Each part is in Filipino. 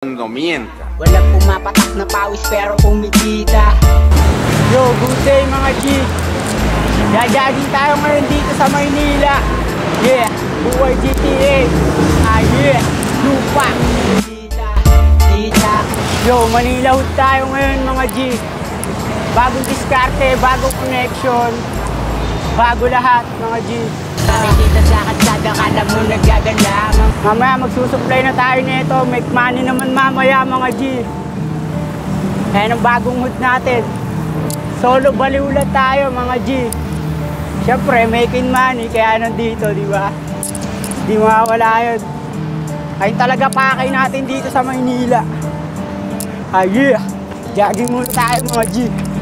No mienta. Walang pumapatak na pawis pero kumikita. Yo, good day mga G. Jajaging tayo ngayon dito sa Maynila. Yeah, buhay GTA. Yeah, lupa. Tita. Yo, Manila Hood tayo ngayon mga G. Bagong diskarte, bagong connection. Bago lahat mga G. Nakikita sa katsada, kala mo nagagalang. Mamaya magsusupply na tayo nito. Make money naman mamaya mga G. Ayan ang bagong hood natin. Solo baliwala tayo mga G. Siyempre making money kaya nandito, di ba? Di mawawala yun. Ayun talaga pakay natin dito sa Maynila. Yeah, jogging muna tayo mga G.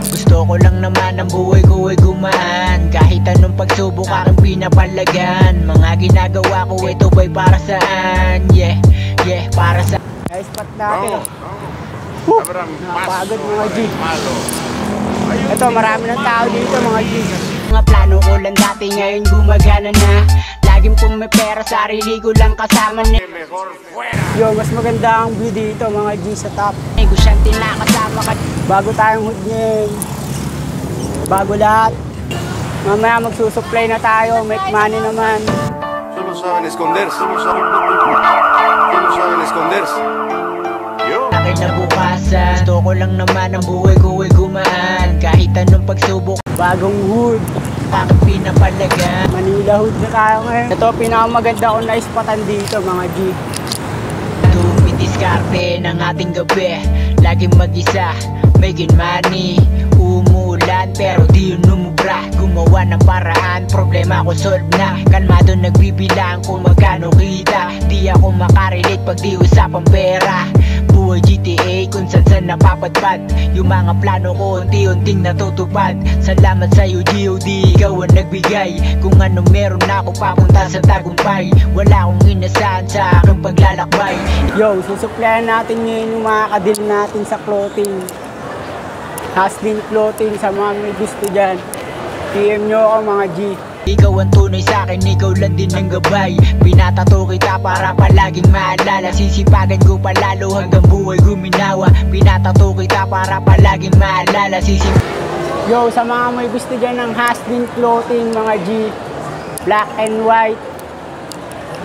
Gusto ko lang naman ang buhay ko ay gumaan. Kahit anong pagsubok aking pinapalagan. Mga ginagawa ko ito ba'y para saan? Yeah, para sa Ay, spot natin. Napagod mga G. Ito, marami ng tao dito mga G. Mga plano ko lang dati ngayon gumagana na. Laging pumipera, sarili ko lang kasama ni. Yo, mas maganda ang view dito mga G sa top. Negosyante na kasama ka. Bago tayong hood ngayon. Bago lahat. Mamaya magsusupply na tayo, make money naman. Solo saben esconderse. Solo saben esconderse. Yo. Akin na bukasan. Gusto ko lang naman ang buhay ko ay gumaan. Kahit anong pagsubok, Bagong hood. aking pinapalagan. Manila Hood na tayo ngayon. Ito pinakamaganda ko na ispatan dito mga G. Dumidiskarte ng ating gabi. Laging mag-isa, making money. Umulan pero di yun umubra. Gumawa ng paraan, problema ko solve na. Kalmado nagbibilang kung magkano kita. Di ako makarelate pag di usapang pera. Buhay GTA kung saan napapadpad. Yung mga plano ko unti-unting natutupad. Salamat sa'yo GOD, ikaw ang nagbigay. Kung ano meron na ako papunta sa tagumpay. Wala akong inasahan sa aking paglalakbay. Yo, susuplayan natin ngayon yung mga kadil natin sa clothing. Haslin clothing sa mga may gusto dyan. PM nyo ako mga G. Ikaw ang tunay sa'kin, ikaw lang din ang gabay. Pinatato kita para palaging maalala. Sisipagan ko palalo hanggang buhay guminawa. Pinatato kita para palaging maalala. Yo, sa mga may gusto dyan ng Haslin clothing mga G. Black and white.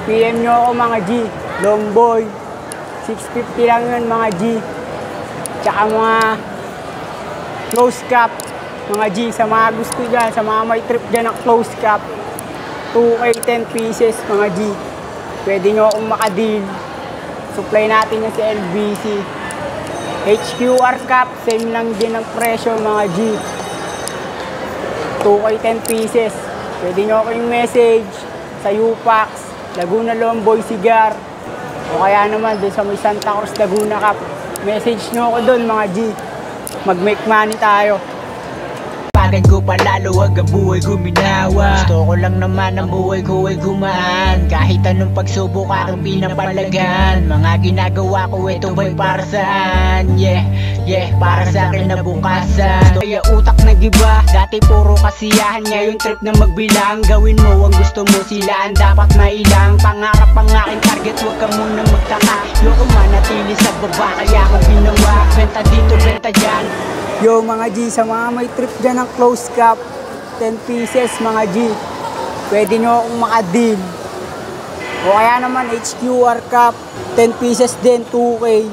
PM nyo ako mga G. Long boy. 650 lang yun mga G. Tsaka mga close cap. Mga G, sa mga gusto dyan, sa mga may trip dyan ng close cap, 2K 10 pieces mga G. Pwede nyo akong makadeal. Supply natin yan sa LBC. HQR cap, same lang din ang presyo mga G. 2K 10 pieces. Pwede nyo ako yung message sa UPAX, Laguna Lomboy Cigar. O kaya naman doon sa may Santa Cruz Laguna cap. Message nyo ako doon mga G. Mag-make money tayo. Pagod ko palalo hanggang buhay guminawa. Gusto ko lang naman ang buhay ko ay gumaan. Kahit anong pagsubok aking pinapalagan. Mga ginagawa ko ito ba'y para saan? Yeah, para sa akin na bukasan. Kaya utak nag-iba, dati puro kasiyahan. Ngayon trip na magbilang. Gawin mo ang gusto mo, sila ang dapat mailang. Pangarap ang aking target, huwag ka muna magtaka. Yoko manatili sa baba, kaya ako ginawa. Benta dito, benta dyan. Yo mga G, sa mga may trip dyan ng close cap, 10 pieces mga G. Pwede nyo akong makadeal. O kaya naman HQR cap, 10 pieces din, 2K.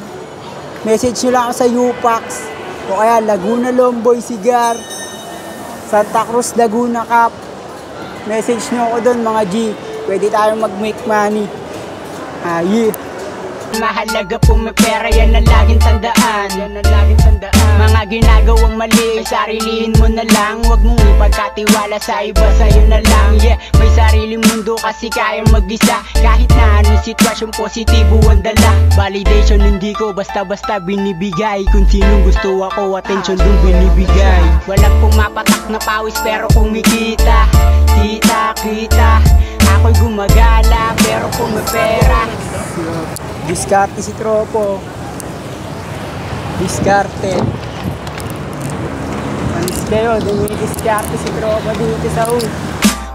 Message nyo lang ako sa UPAX. O kaya Laguna Lomboy Cigar, Santa Cruz Laguna cap. Message nyo ako doon mga G. Pwede tayong mag-make money. Yeah. Mahalaga pumipera, yan ang laging tandaan. Mga ginagawang mali, sarilihin mo na lang. Huwag mong ipagkatiwala sa iba, sa'yo na lang. Yeah, may sariling mundo kasi kayang mag-isa. Kahit na anong sitwasyon, positibo ang dala. Validation hindi ko basta-basta binibigay. Kung sinong gusto ako, attention dun binibigay. Walang pumapatak na pawis pero kumikita. Kita, ako'y gumagala pero pumipera. Diskarte si Tropo. Diskarte. Panis kayo, dumidiskarte si Tropo dito sa hood.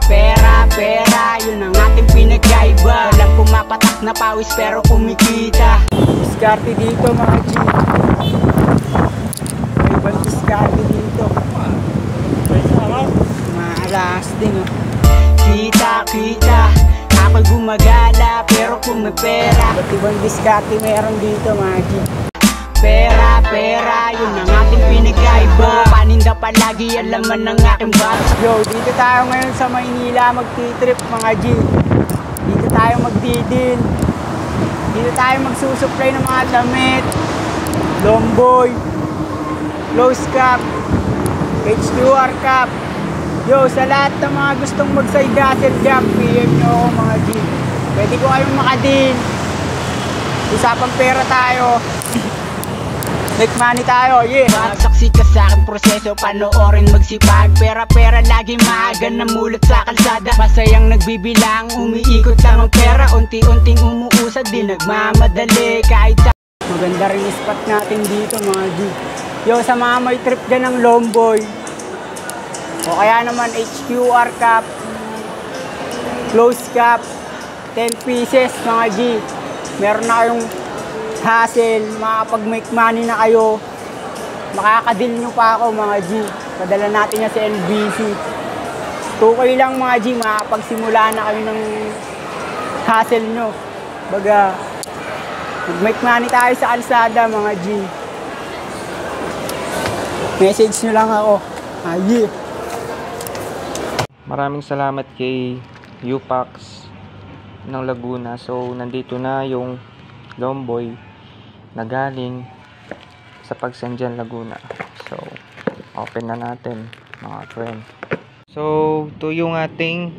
Pera, pera, yun ang ating pinagkaiba. Walang pumapatak na pawis pero kumikita. Diskarte dito mga G. May ibang diskarte dito. Maalas din oh. Kita, kita, ako'y gumagala pero kung may pera. Ba't ibang diskarte meron dito mga G. Pera, pera, yun ang ating pinagkaiba. Paninda palagi ang laman ng aking box. Yo, dito tayo ngayon sa Maynila magti-trip mga G. Dito tayo magdidin. Dito tayo magsusupply ng mga damit, longboy, close cap, HQR cap. Yo, sa lahat ng mga gustong mag-side hustle dyan, PM nyo ako mga G. Pwede ko kayong makadin. Usapang pera tayo. Make money tayo, yeah. Magsaksi ka sa aking proseso, panoorin magsipag. Pera-pera lagi maaga na mulot sa kalsada. Masayang nagbibilang, umiikot lang ang pera. Unti-unting umuusad, di nagmamadali. Kahit sa Maganda rin spot natin dito mga G. Yo, sa mga may trip dyan ng longboy, o kaya naman HQR cap, close cap, 10 pieces mga G. Meron na kayong hassle, makakapag-make money na kayo. Makakadil nyo pa ako mga G. Padala natin yan sa LBC. 2K lang mga G, makakapagsimula na kayo ng hassle nyo. Baga, mag-make money tayo sa kalsada mga G. Message nyo lang ako. Yeah. Maraming salamat kay Upax ng Laguna. So, nandito na yung longboy na galing sa Pagsanjan, Laguna. So, open na natin mga friend. So, ito yung ating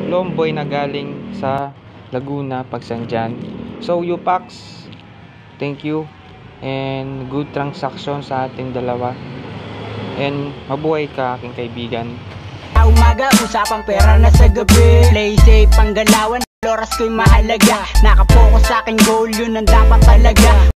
longboy na galing sa Laguna, Pagsanjan. So, Upax, thank you and good transaction sa ating dalawa. And mabuhay ka aking kaibigan. umaga, usapang pera na sa gabi. Play safe, panggalawan, oras ko'y mahalaga. Nakapokus sa aking goal, yun ang dapat talaga.